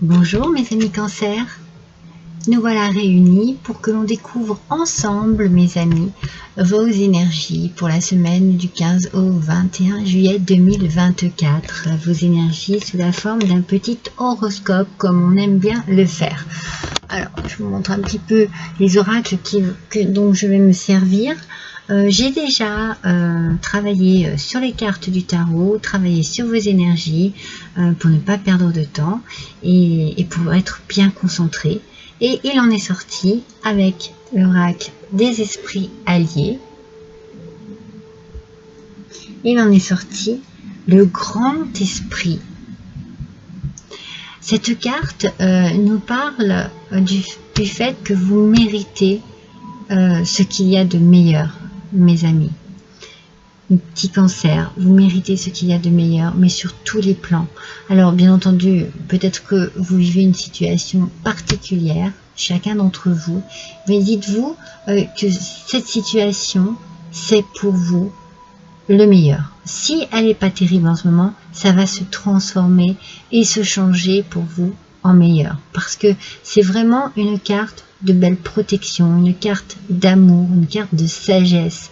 Bonjour mes amis Cancer, nous voilà réunis pour que l'on découvre ensemble mes amis vos énergies pour la semaine du 15 au 21 juillet 2024. Vos énergies sous la forme d'un petit horoscope comme on aime bien le faire. Alors je vous montre un petit peu les oracles dont je vais me servir. J'ai déjà travaillé sur les cartes du tarot, travaillé sur vos énergies pour ne pas perdre de temps et pour être bien concentré. Et il en est sorti avec l'oracle des esprits alliés. Il en est sorti le grand esprit. Cette carte nous parle du fait que vous méritez ce qu'il y a de meilleur, mes amis. Petit Cancer, vous méritez ce qu'il y a de meilleur, mais sur tous les plans. Alors, bien entendu, peut-être que vous vivez une situation particulière, chacun d'entre vous, mais dites-vous que cette situation, c'est pour vous le meilleur. Si elle n'est pas terrible en ce moment, ça va se transformer et se changer pour vous en meilleur. Parce que c'est vraiment une carte de belle protection, une carte d'amour, une carte de sagesse.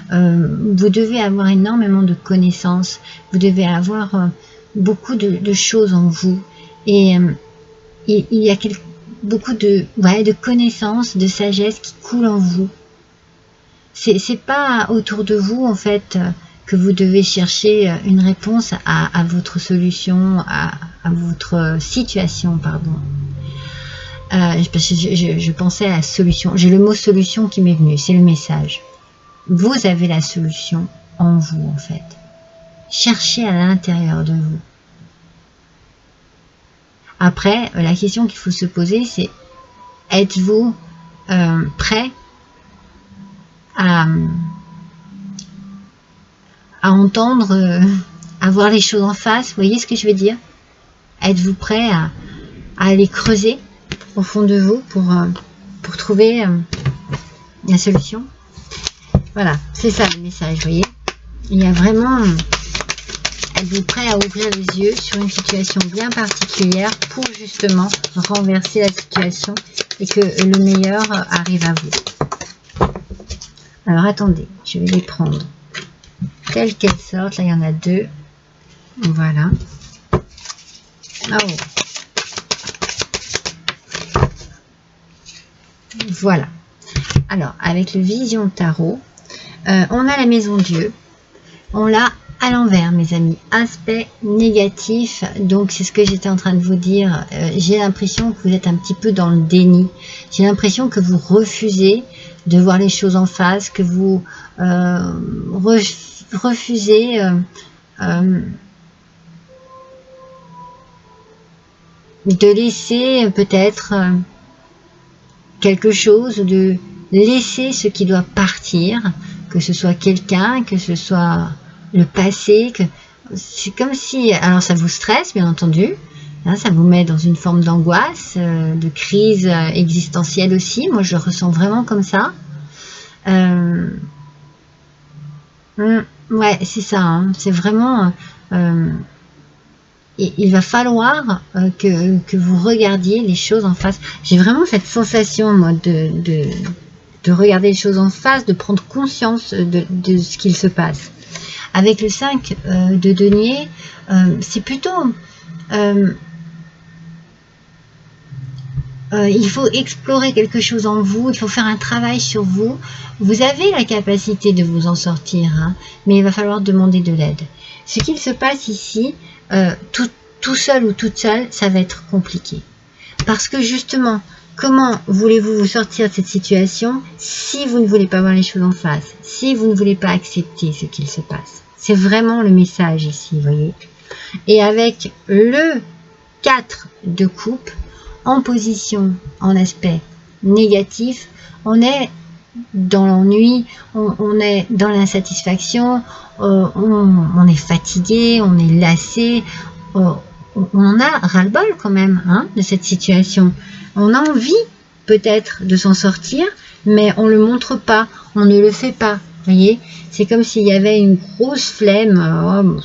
Vous devez avoir énormément de connaissances, vous devez avoir beaucoup de choses en vous. Et il y a beaucoup de connaissances, de sagesse qui coulent en vous. C'est pas autour de vous en fait que vous devez chercher une réponse à votre solution, à votre situation, pardon. Je pensais à solution. J'ai le mot solution qui m'est venu, c'est le message. Vous avez la solution en vous en fait. Cherchez à l'intérieur de vous. Après, la question qu'il faut se poser, c'est êtes-vous prêt à entendre, à voir les choses en face? Vous voyez ce que je veux dire? Êtes-vous prêt à aller creuser au fond de vous pour trouver la solution? Voilà, c'est ça le message, vous voyez. Il y a vraiment... Êtes-vous prêt à ouvrir les yeux sur une situation bien particulière pour justement renverser la situation et que le meilleur arrive à vous? Alors attendez, je vais les prendre telles qu'elles sortent. Là, il y en a deux. Voilà. Oh. Voilà. Alors, avec le Vision Tarot, on a la Maison Dieu. On l'a à l'envers, mes amis. Aspect négatif. Donc, c'est ce que j'étais en train de vous dire. J'ai l'impression que vous êtes un petit peu dans le déni. J'ai l'impression que vous refusez de voir les choses en face, que vous refusez de laisser peut-être quelque chose, de laisser ce qui doit partir, que ce soit quelqu'un, que ce soit le passé, que c'est comme si, alors ça vous stresse bien entendu, hein, ça vous met dans une forme d'angoisse, de crise existentielle aussi. Moi je le ressens vraiment comme ça. Ouais, c'est ça, hein, c'est vraiment... et il va falloir que vous regardiez les choses en face. J'ai vraiment cette sensation, moi, de regarder les choses en face, de prendre conscience de ce qu'il se passe. Avec le 5 de denier, c'est plutôt... il faut explorer quelque chose en vous, il faut faire un travail sur vous. Vous avez la capacité de vous en sortir, hein, mais il va falloir demander de l'aide. Ce qu'il se passe ici, tout seul ou toute seule, ça va être compliqué. Parce que justement, comment voulez-vous vous sortir de cette situation si vous ne voulez pas voir les choses en face, si vous ne voulez pas accepter ce qu'il se passe? C'est vraiment le message ici, vous voyez. Et avec le 4 de coupe, en position, en aspect négatif, on est dans l'ennui, on est dans l'insatisfaction, on est fatigué, on est lassé, on en a ras-le-bol quand même, hein, de cette situation. On a envie peut-être de s'en sortir, mais on ne le montre pas, on ne le fait pas. Vous voyez, c'est comme s'il y avait une grosse flemme.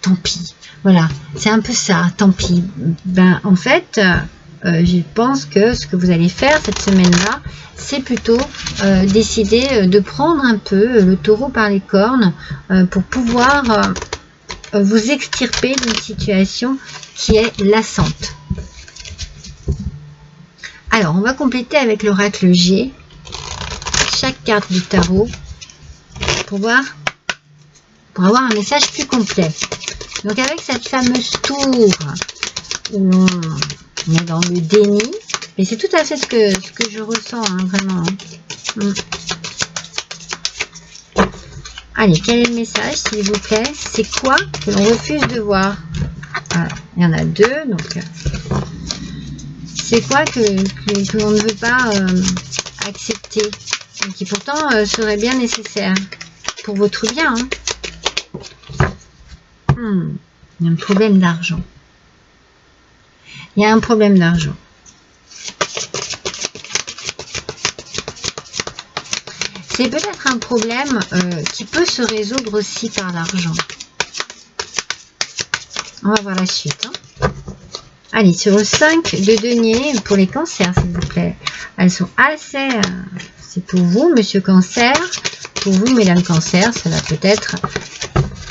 tant pis. Voilà, c'est un peu ça, tant pis. Ben, en fait, je pense que ce que vous allez faire cette semaine-là, c'est plutôt décider de prendre un peu le taureau par les cornes pour pouvoir vous extirper d'une situation qui est lassante. Alors, on va compléter avec l'oracle G, chaque carte du tarot, pour avoir un message plus complet. Donc, avec cette fameuse tour, où on est dans le déni, mais c'est tout à fait ce que je ressens, hein, vraiment. Allez, quel est le message, s'il vous plaît? C'est quoi que l'on refuse de voir? Alors, il y en a deux, donc c'est quoi que l'on ne veut pas accepter, et qui pourtant serait bien nécessaire pour votre bien, hein. Il y a un problème d'argent. Il y a un problème d'argent. C'est peut-être un problème qui peut se résoudre aussi par l'argent. On va voir la suite, hein. Allez, sur le 5 de denier, pour les cancers, s'il vous plaît. Elles sont assez... c'est pour vous, monsieur cancer. Pour vous, mesdames cancer, cela peut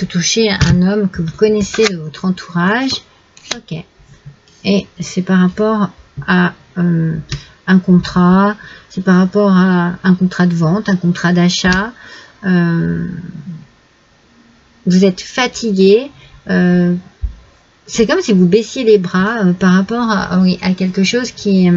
toucher un homme que vous connaissez de votre entourage. Ok. Et c'est par rapport à un contrat, c'est par rapport à un contrat de vente, un contrat d'achat. Vous êtes fatigué. C'est comme si vous baissiez les bras par rapport à quelque chose qui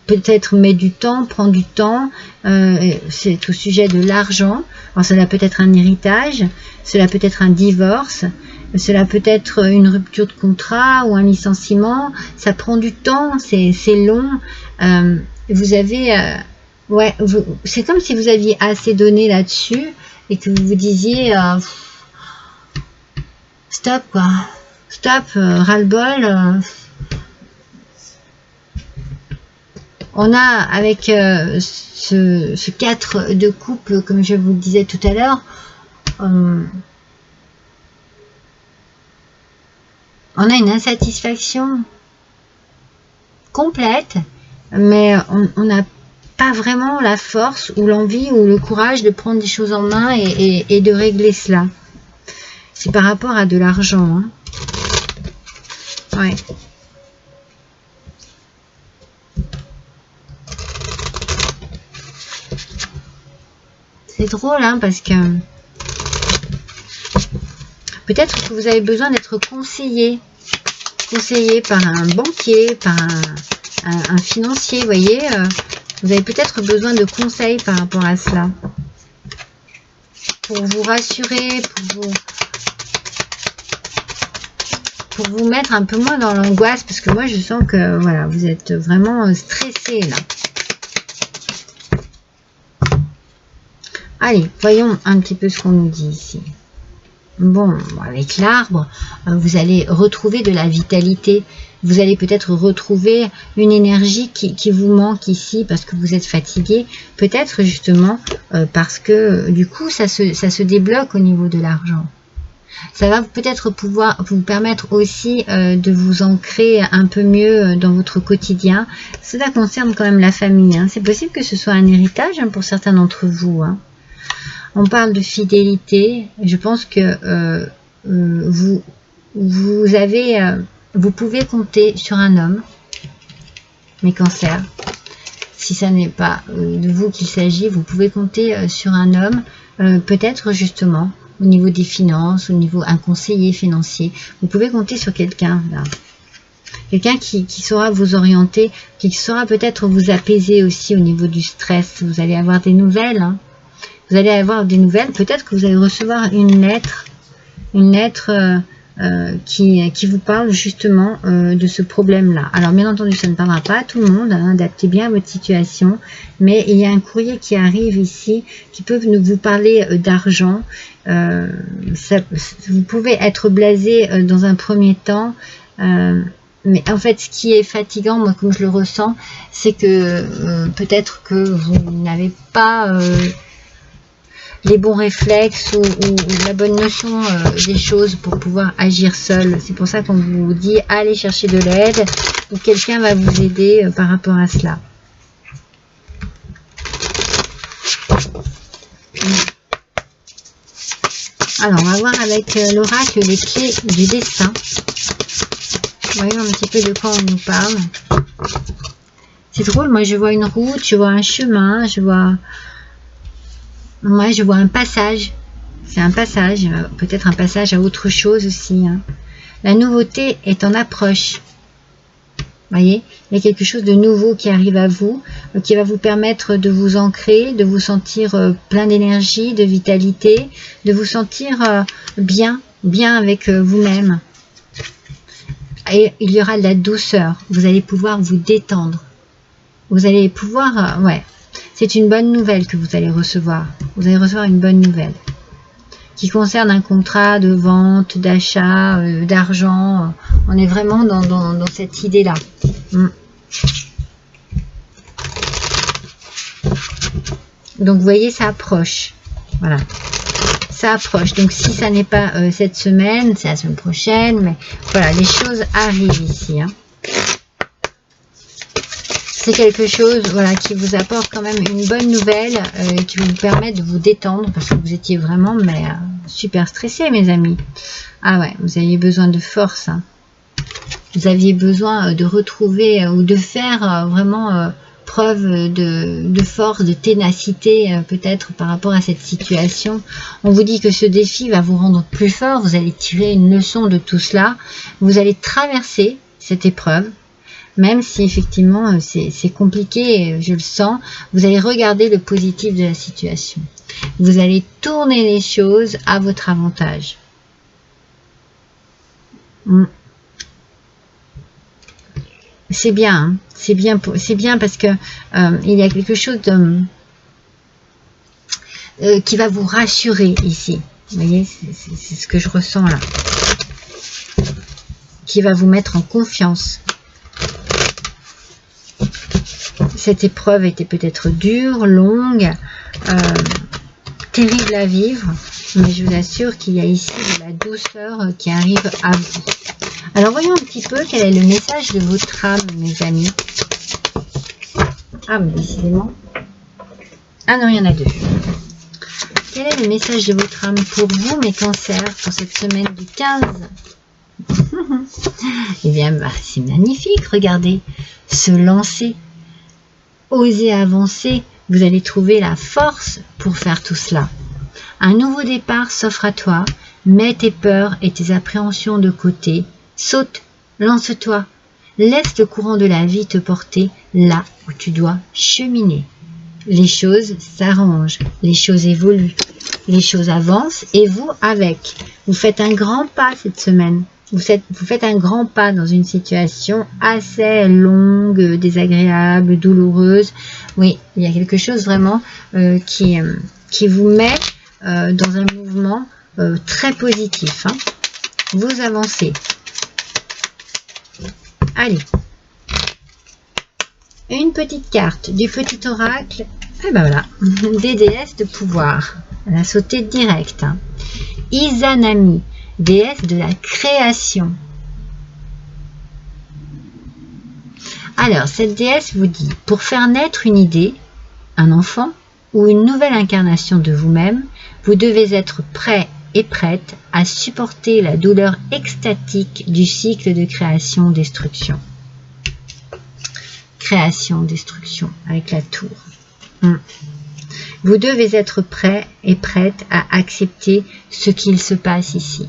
peut-être met du temps, prend du temps. C'est au sujet de l'argent. Alors cela peut être un héritage, cela peut être un divorce, cela peut être une rupture de contrat ou un licenciement. Ça prend du temps, c'est long. Vous avez... c'est comme si vous aviez assez donné là-dessus et que vous vous disiez stop quoi. Stop, ras-le-bol. On a avec ce 4 de coupe, comme je vous le disais tout à l'heure, on a une insatisfaction complète, mais on n'a pas vraiment la force ou l'envie ou le courage de prendre des choses en main et de régler cela. C'est par rapport à de l'argent, hein. Ouais. C'est drôle, hein, parce que peut-être que vous avez besoin d'être conseillé par un banquier, par un financier, vous voyez. Vous avez peut-être besoin de conseils par rapport à cela. Pour vous rassurer, pour vous mettre un peu moins dans l'angoisse, parce que moi je sens que voilà, vous êtes vraiment stressé là. Allez, voyons un petit peu ce qu'on nous dit ici. Bon, avec l'arbre, vous allez retrouver de la vitalité. Vous allez peut-être retrouver une énergie qui vous manque ici parce que vous êtes fatigué. Peut-être justement parce que du coup, ça se débloque au niveau de l'argent. Ça va peut-être pouvoir vous permettre aussi de vous ancrer un peu mieux dans votre quotidien. Cela concerne quand même la famille, hein. C'est possible que ce soit un héritage, hein, pour certains d'entre vous, hein. On parle de fidélité. Je pense que vous pouvez compter sur un homme, mes cancers. Si ça n'est pas de vous qu'il s'agit, vous pouvez compter sur un homme, peut-être justement au niveau des finances, au niveau un conseiller financier. Vous pouvez compter sur quelqu'un là. Quelqu'un qui saura vous orienter, qui saura peut-être vous apaiser aussi au niveau du stress. Vous allez avoir des nouvelles, hein. Vous allez avoir des nouvelles, peut-être que vous allez recevoir une lettre qui vous parle justement de ce problème-là. Alors bien entendu, ça ne parlera pas à tout le monde, hein, adaptez bien à votre situation, mais il y a un courrier qui arrive ici, qui peut vous parler d'argent. Vous pouvez être blasé dans un premier temps, mais en fait, ce qui est fatigant, moi, comme je le ressens, c'est que peut-être que vous n'avez pas les bons réflexes ou la bonne notion des choses pour pouvoir agir seul. C'est pour ça qu'on vous dit allez chercher de l'aide ou quelqu'un va vous aider par rapport à cela. Alors, on va voir avec l'oracle les clés du destin. Voyons un petit peu de quoi on nous parle. C'est drôle, moi je vois une route, je vois un chemin, je vois un passage. C'est un passage, peut-être un passage à autre chose aussi. Hein. La nouveauté est en approche. Voyez, il y a quelque chose de nouveau qui arrive à vous, qui va vous permettre de vous ancrer, de vous sentir plein d'énergie, de vitalité, de vous sentir bien avec vous-même. Et il y aura de la douceur. Vous allez pouvoir vous détendre. Vous allez pouvoir, c'est une bonne nouvelle que vous allez recevoir. Vous allez recevoir une bonne nouvelle qui concerne un contrat de vente, d'achat, d'argent. On est vraiment dans cette idée-là. Donc, vous voyez, ça approche. Voilà. Ça approche. Donc, si ça n'est pas cette semaine, c'est la semaine prochaine. Mais voilà, les choses arrivent ici. Hein. C'est quelque chose qui vous apporte quand même une bonne nouvelle qui vous permet de vous détendre parce que vous étiez vraiment super stressé, mes amis. Ah ouais, vous aviez besoin de force. Hein. Vous aviez besoin de retrouver ou de faire vraiment preuve de force, de ténacité peut-être par rapport à cette situation. On vous dit que ce défi va vous rendre plus fort. Vous allez tirer une leçon de tout cela. Vous allez traverser cette épreuve. Même si effectivement c'est compliqué, je le sens, vous allez regarder le positif de la situation. Vous allez tourner les choses à votre avantage. C'est bien, hein, c'est bien parce que il y a quelque chose qui va vous rassurer ici. Vous voyez, c'est ce que je ressens là. Qui va vous mettre en confiance. Cette épreuve était peut-être dure, longue, terrible à vivre, mais je vous assure qu'il y a ici de la douceur qui arrive à vous. Alors voyons un petit peu quel est le message de votre âme, mes amis. Ah, mais décidément. Ah non, il y en a deux. Quel est le message de votre âme pour vous, mes cancers, pour cette semaine du 15 ? Eh bien, c'est magnifique, regardez. Se lancer. Osez avancer, vous allez trouver la force pour faire tout cela. Un nouveau départ s'offre à toi, mets tes peurs et tes appréhensions de côté, saute, lance-toi, laisse le courant de la vie te porter là où tu dois cheminer. Les choses s'arrangent, les choses évoluent, les choses avancent et vous avec. Vous faites un grand pas cette semaine. Vous faites un grand pas dans une situation assez longue, désagréable, douloureuse. Oui, il y a quelque chose vraiment qui vous met dans un mouvement très positif. Hein. Vous avancez. Allez. Une petite carte du petit oracle. Et ben voilà, des déesses de pouvoir. Elle a sauté direct. Hein. Izanami. Déesse de la création. Alors, cette déesse vous dit, pour faire naître une idée, un enfant ou une nouvelle incarnation de vous-même, vous devez être prêt et prête à supporter la douleur extatique du cycle de création-destruction. Création-destruction avec la tour. Vous devez être prêt et prête à accepter ce qu'il se passe ici.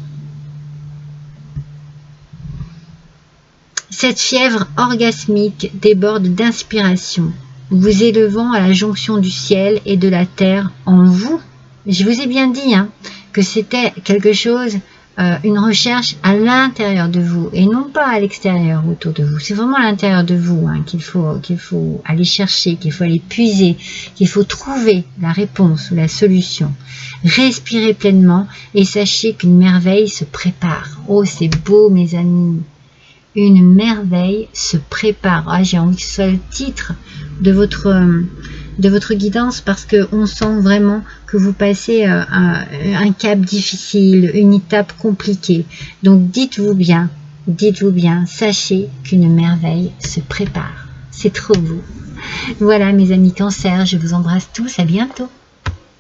Cette fièvre orgasmique déborde d'inspiration, vous élevant à la jonction du ciel et de la terre en vous. Je vous ai bien dit que c'était quelque chose, une recherche à l'intérieur de vous et non pas à l'extérieur autour de vous. C'est vraiment à l'intérieur de vous qu'il faut aller chercher, qu'il faut aller puiser, qu'il faut trouver la réponse ou la solution. Respirez pleinement et sachez qu'une merveille se prépare. Oh, c'est beau, mes amis. Une merveille se prépare. Ah, j'ai envie que ce soit le titre de de votre guidance parce qu'on sent vraiment que vous passez un cap difficile, une étape compliquée. Donc dites-vous bien, sachez qu'une merveille se prépare. C'est trop beau. Voilà mes amis Cancer, je vous embrasse tous, à bientôt.